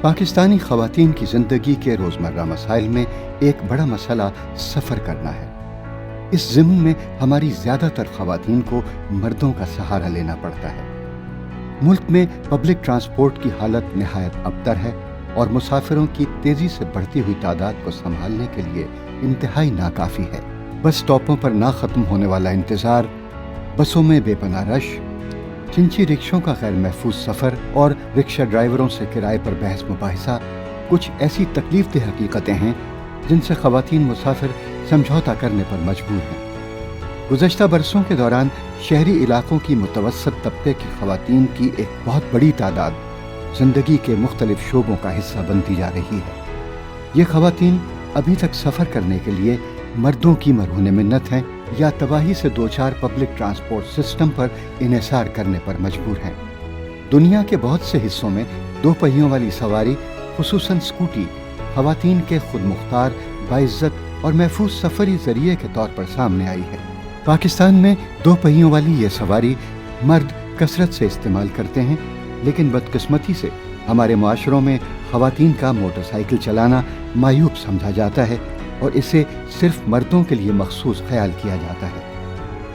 पाकिस्तानी ख़वातीन की ज़िंदगी के रोज़मर्रा मसाइल में एक बड़ा मसला सफ़र करना है। इस ज़िम्न में हमारी ज़्यादातर ख़वातीन को मर्दों का सहारा लेना पड़ता है। मुल्क में पब्लिक ट्रांसपोर्ट की हालत निहायत अबतर है और मुसाफिरों की तेज़ी से बढ़ती हुई तादाद को संभालने के लिए इंतहाई नाकाफ़ी है। बस स्टॉपों पर ना ख़त्म होने वाला इंतज़ार, बसों में बेपनाह रश, चिंची रिक्शों का गैर महफूज सफ़र और रिक्शा ड्राइवरों से किराए पर बहस मुबाहिसा कुछ ऐसी तकलीफदेह हकीकतें हैं जिनसे ख़वातीन मुसाफिर समझौता करने पर मजबूर हैं। गुज़श्ता बरसों के दौरान शहरी इलाकों की मुतवस्सत तबके की ख़वातीन की एक बहुत बड़ी तादाद ज़िंदगी के मुख्तलिफ शोबों का हिस्सा बनती जा रही है। ये ख़वातीन अभी तक सफ़र करने के लिए मर्दों की मरहून मिन्नत हैं या तबाही से दो चार पब्लिक ट्रांसपोर्ट सिस्टम पर इन्हिसार करने पर मजबूर हैं। दुनिया के बहुत से हिस्सों में दो पहियों वाली सवारी, खुसूसन स्कूटी, ख़वातीन के खुद मुख्तार, बाइज्जत और महफूज सफ़री ज़रिए के तौर पर सामने आई है। पाकिस्तान में दो पहियों वाली ये सवारी मर्द कसरत से इस्तेमाल करते हैं, लेकिन बदकिस्मती से हमारे माशरों में ख़वातीन का मोटरसाइकिल चलाना मायूब समझा जाता है और इसे सिर्फ मर्दों के लिए मखसूस ख्याल किया जाता है।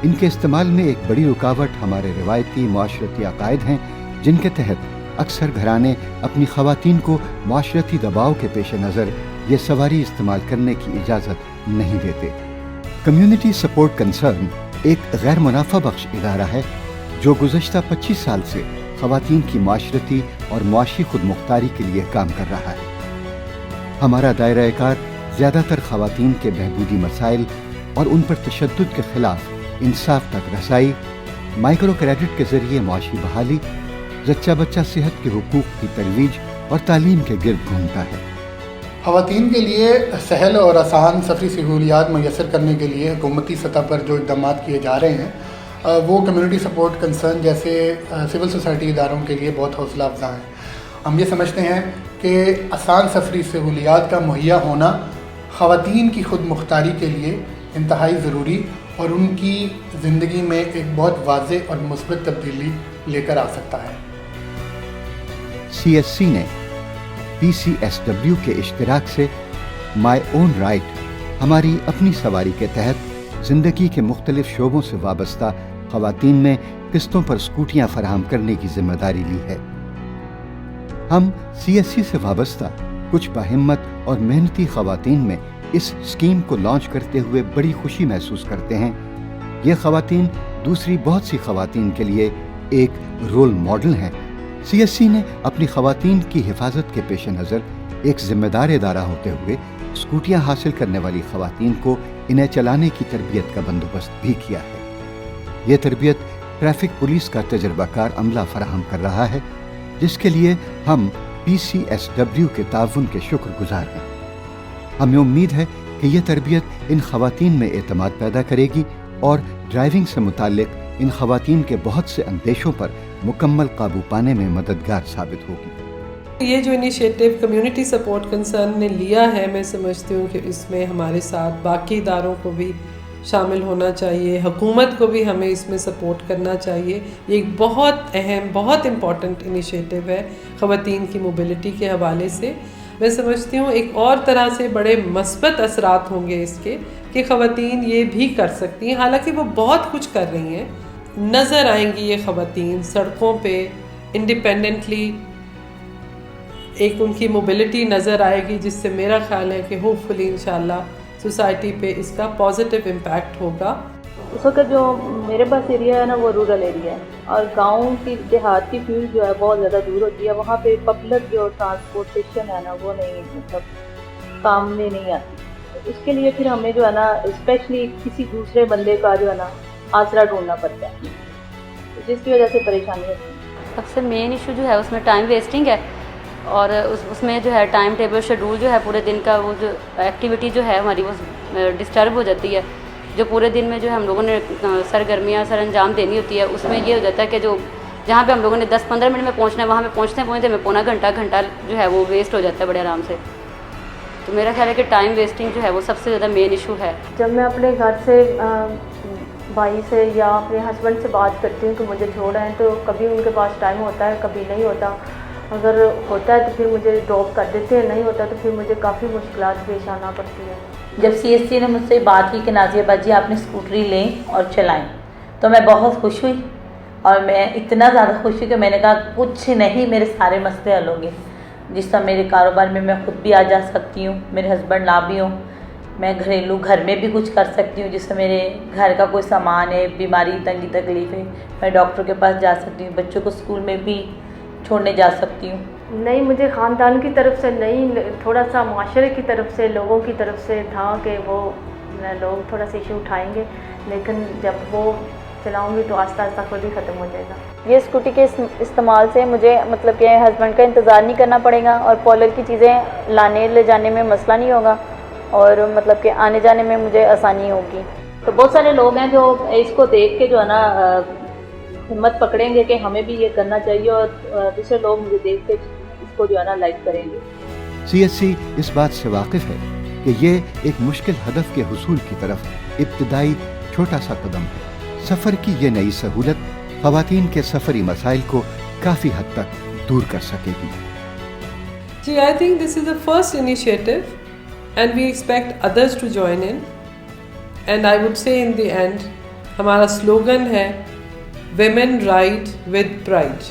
इनके इस्तेमाल में एक बड़ी रुकावट हमारे रिवायती माशरती अकायद हैं, जिनके तहत अक्सर घराने अपनी ख़वातीन को माशरती दबाव के पेश नज़र ये सवारी इस्तेमाल करने की इजाज़त नहीं देते। कम्युनिटी सपोर्ट कंसर्न एक गैर मुनाफा बख्श इदारा है जो गुज़श्ता 25 साल से ख़वातीन की माशरती और मुआशी खुद मुख्तारी के लिए काम कर रहा है। हमारा दायरा कार ज़्यादातर ख़वातीन के बहबूदी मसाइल और उन पर तशद्दुद के ख़िलाफ़ इंसाफ तक रसाई, माइक्रो क्रेडिट के ज़रिए मुआशी बहाली, जच्चा बच्चा सेहत के हुकूक़ की तरवीज और तालीम के गिर्द घूमता है। ख़वातीन के लिए सहल और आसान सफ़री सहूलियात मैसर करने के लिए हुकूमती सतह पर जो इक़दाम किए जा रहे हैं वो कम्युनिटी सपोर्ट कंसर्न जैसे सिविल सोसाइटी इदारों के लिए बहुत हौसला अफजा हैं। हम ये समझते हैं कि आसान सफ़री सहूलियात का मुहैया होना ख़वातीन की खुद मुख्तारी के लिए इंतहाई ज़रूरी और उनकी ज़िंदगी में एक बहुत वाज़ेह और मुस्बत तब्दीली लेकर आ सकता है। CSC ने PCSW के इश्तिराक से माई ओन राइट हमारी अपनी सवारी के तहत ज़िंदगी के मुख्तलिफ शोबों से वाबस्ता ख़वातीन में किस्तों पर स्कूटियाँ फराहम करने की जिम्मेदारी ली है। हम CSC से वाबस्ता कुछ बाहिम्मत और मेहनती ख़वातीन में इस स्कीम को लॉन्च करते हुए बड़ी खुशी महसूस करते हैं। ये ख़वातीन दूसरी बहुत सी ख़वातीन के लिए एक रोल मॉडल हैं। CSC ने अपनी ख़वातीन की हिफाजत के पेश नज़र एक ज़िम्मेदार इदारा होते हुए स्कूटियाँ हासिल करने वाली ख़वातीन को इन्हें चलाने की तरबियत का बंदोबस्त भी किया है। ये तरबियत ट्रैफिक पुलिस का तजर्बाकार अमला फराहम कर रहा है, जिसके लिए हम PCSW के ताउन के शुक्रगुजार हैं। हमें उम्मीद है कि यह तरबियत इन ख़वातीन में एतमाद पैदा करेगी और ड्राइविंग से मुताल्लिक इन ख़वातीन के बहुत से अंदेशों पर मुकम्मल काबू पाने में मददगार साबित होगी। ये जो इनिशिएटिव कम्युनिटी सपोर्ट कंसर्न ने लिया है, मैं समझती हूँ कि इसमें हमारे साथ बाकी इदारों को भी शामिल होना चाहिए, हुकूमत को भी हमें इसमें सपोर्ट करना चाहिए। ये एक बहुत अहम, बहुत इम्पॉर्टेंट इनिशिएटिव है ख़वातीन की मोबिलिटी के हवाले से। मैं समझती हूँ एक और तरह से बड़े मस्बत असरात होंगे इसके कि ख़वातीन ये भी कर सकती हैं, हालांकि वो बहुत कुछ कर रही हैं। नज़र आएंगी ये ख़वातीन सड़कों पे इंडिपेंडेंटली, एक उनकी मोबिलिटी नज़र आएगी, जिससे मेरा ख्याल है कि होपफुली इंशाल्लाह सोसाइटी पे इसका पॉजिटिव इम्पैक्ट होगा। इस वक्त जो मेरे पास एरिया है ना वो रूरल एरिया है और गांव की देहात की फील्ड जो है बहुत ज़्यादा दूर होती है। वहाँ पे पब्लिक जो ट्रांसपोर्टेशन है ना वो नहीं, मतलब काम में नहीं आती। तो इसके लिए फिर हमें जो है ना स्पेशली किसी दूसरे बंदे का जो है ना आसरा ढूंढना पड़ता है, जिसकी वजह से परेशानी होती है। सबसे मेन इशू जो है उसमें टाइम वेस्टिंग है और उसमें जो है टाइम टेबल शेड्यूल जो है पूरे दिन का, वो जो एक्टिविटी जो है हमारी वो डिस्टर्ब हो जाती है। जो पूरे दिन में जो है हम लोगों ने सरगर्मियाँ सर अंजाम देनी होती है, उसमें ये हो जाता है कि जो जहाँ पे हम लोगों ने 10-15 मिनट में पहुँचना है, वहाँ पे पहुँचते में पौना घंटा जो है वो वेस्ट हो जाता है बड़े आराम से। तो मेरा ख्याल है कि टाइम वेस्टिंग जो है वो सबसे ज़्यादा मेन इशू है। जब मैं अपने घर से भाई से या अपने हस्बैंड से बात करती हूँ कि मुझे छोड़ आएँ, तो कभी उनके पास टाइम होता है, कभी नहीं होता। اگر ہوتا ہے تو پھر مجھے ڈراپ کر دیتے ہیں, نہیں ہوتا تو پھر مجھے کافی مشکلات پیش آنا پڑتی ہے. جب سی ایس سی نے مجھ سے بات کی کہ نازیہ باجی آپ نے اسکوٹری لیں اور چلائیں, تو میں بہت خوش ہوئی, اور میں اتنا زیادہ خوش ہوئی کہ میں نے کہا کچھ نہیں, میرے سارے مسئلے حل ہوں گے. جس طرح میرے کاروبار میں خود بھی آ جا سکتی ہوں, میرے ہسبینڈ نہ بھی ہوں, میں گھریلو گھر میں بھی کچھ کر سکتی ہوں. جس سے میرے گھر کا کوئی سامان ہے, بیماری تنگی تکلیف ہے, میں ڈاکٹر کے پاس جا سکتی ہوں, بچوں کو اسکول میں بھی چھوڑنے جا سکتی ہوں. نہیں, مجھے خاندان کی طرف سے نہیں, تھوڑا سا معاشرے کی طرف سے, لوگوں کی طرف سے تھا کہ وہ لوگ تھوڑا سا ایشو اٹھائیں گے, لیکن جب وہ چلاؤں گی تو آہستہ آہستہ خود ہی ختم ہو جائے گا. یہ اسکوٹی کے استعمال سے مجھے مطلب کہ ہسبینڈ کا انتظار نہیں کرنا پڑے گا, اور پارلر کی چیزیں لانے لے جانے میں مسئلہ نہیں ہوگا, اور مطلب کہ آنے جانے میں مجھے آسانی ہوگی. تو بہت سارے لوگ ہیں جو اس کو دیکھ کے جو ہے نا ہمت پکڑیں گے کہ ہمیں بھی یہ کرنا چاہیے, اور دوسرے لوگ مجھے دیکھ کے اس کو جو ہے نا لائک کریں گے. سی ایس سی اس بات سے واقف ہے کہ یہ ایک مشکل ہدف کے حصول کی طرف ابتدائی چھوٹا سا قدم ہے. سفر کی یہ نئی سہولت خواتین کے سفری مسائل کو کافی حد تک دور کر سکے گی. جی, I think this is the first initiative and we expect others to join in. And I would say in the end, ہمارا slogan ہے Women Ride with Pride.